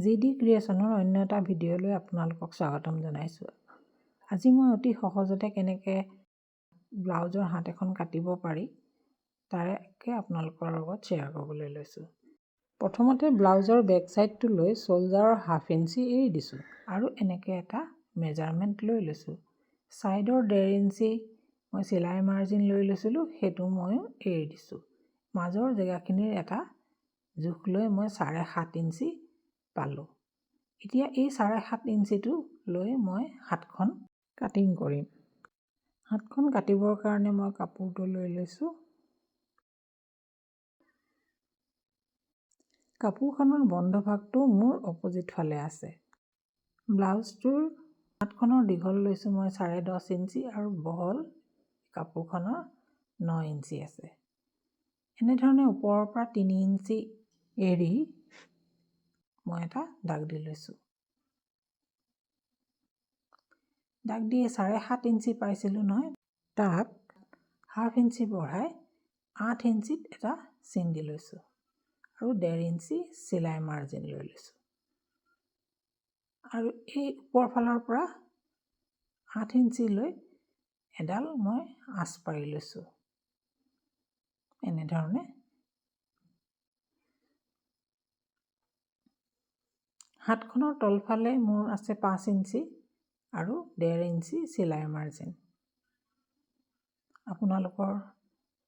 GD ক্ৰিয়েশ্যনৰ অন্য এটা ভিডিঅ'লৈ আপোনালোকক স্বাগতম জনাইছোঁ। আজি মই অতি সহজতে কেনেকৈ ব্লাউজৰ হাত এখন কাটিব পাৰি তাকে আপোনালোকৰ লগত শ্বেয়াৰ কৰিবলৈ লৈছোঁ। প্ৰথমতে ব্লাউজৰ বেক ছাইডটো লৈ শ্ব'ল্ডাৰৰ 1/2 ইঞ্চি এৰি দিছোঁ আৰু এনেকৈ এটা মেজাৰমেণ্ট লৈ লৈছোঁ। ছাইডৰ 1.5 ইঞ্চি মই চিলাই মাৰ্জিন লৈ লৈছিলোঁ, সেইটো ময়ো এৰি দিছোঁ। মাজৰ জেগাখিনিৰ এটা জোখ লৈ মই 7.5 ইঞ্চি পালোঁ। এতিয়া এই 7.5 ইঞ্চিটো লৈ মই হাতখন কাটিং কৰিম। হাতখন কাটিবৰ কাৰণে মই কাপোৰটো লৈ লৈছোঁ। কাপোৰখনৰ বন্ধ ভাগটো মোৰ অপজিট ফালে আছে। ব্লাউজটোৰ হাতখনৰ দীঘল লৈছোঁ মই 10.5 ইঞ্চি আৰু বহল কাপোৰখনৰ 9 ইঞ্চি আছে। এনেধৰণে ওপৰৰ পৰা 3 ইঞ্চি এৰি মই এটা দাগ দি লৈছোঁ। দাগ দি 7.5 ইঞ্চি পাইছিলোঁ নহয়, তাক 1/2 ইঞ্চি বঢ়াই 8 ইঞ্চিত এটা চিন দি লৈছোঁ আৰু 1.5 ইঞ্চি চিলাই মাৰ্জিন লৈ লৈছোঁ। আৰু এই ওপৰ ফালৰ পৰা 8 ইঞ্চি লৈ এডাল মই আঁচ পাৰি লৈছোঁ। এনেধৰণে হাতখনৰ তলফালে মোৰ আছে 5 ইঞ্চি আৰু 1.5 ইঞ্চি চিলাই মাৰ্জিন। আপোনালোকৰ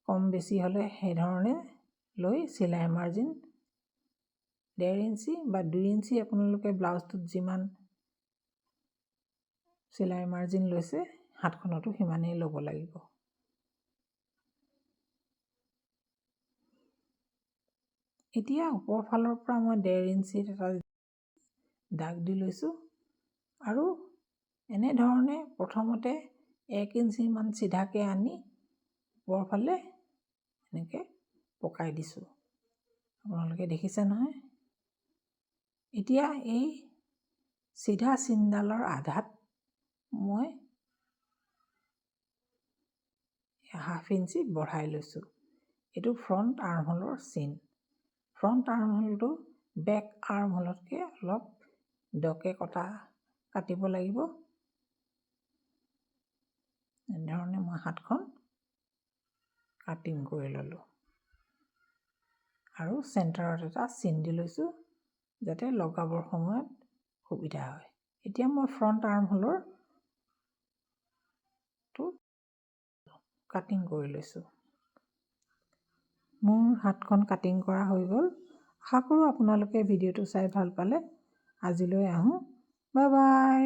কম বেছি হ'লে সেইধৰণে লৈ চিলাই মাৰ্জিন 1.5 ইঞ্চি বা 2 ইঞ্চি আপোনালোকে ব্লাউজটোত যিমান চিলাই মাৰ্জিন লৈছে হাতখনতো সিমানেই ল'ব লাগিব। এতিয়া ওপৰ ফালৰ পৰা মই 1.5 ইঞ্চিত এটা দাগ দি লৈছোঁ আৰু এনেধৰণে প্ৰথমতে 1 ইঞ্চিমান চিধাকৈ আনি ওপৰ ফালে এনেকৈ পকাই দিছোঁ। আপোনালোকে দেখিছে নহয়। এতিয়া এই চিধা চিনডালৰ আধাত মই 1/2 ইঞ্চি বঢ়াই লৈছোঁ। এইটো ফ্ৰণ্ট আৰ্মহোলৰ চিন। ফ্ৰণ্ট আৰ্মহোলটো বেক আৰ্মহোলতকৈ অলপ দকৈ কাটিব লাগিব। এনেধৰণে মই হাতখন কাটিং কৰি ল'লোঁ আৰু চেণ্টাৰত এটা চিন দি লৈছোঁ যাতে লগাবৰ সময়ত সুবিধা হয়। এতিয়া মই ফ্ৰণ্ট আৰ্মহোলৰটো কাটিং কৰি লৈছোঁ। মোৰ হাতখন কাটিং কৰা হৈ গ'ল। আশা কৰোঁ আপোনালোকে ভিডিঅ'টো চাই ভাল পালে। আজিলৈ আহোঁ। Bye bye.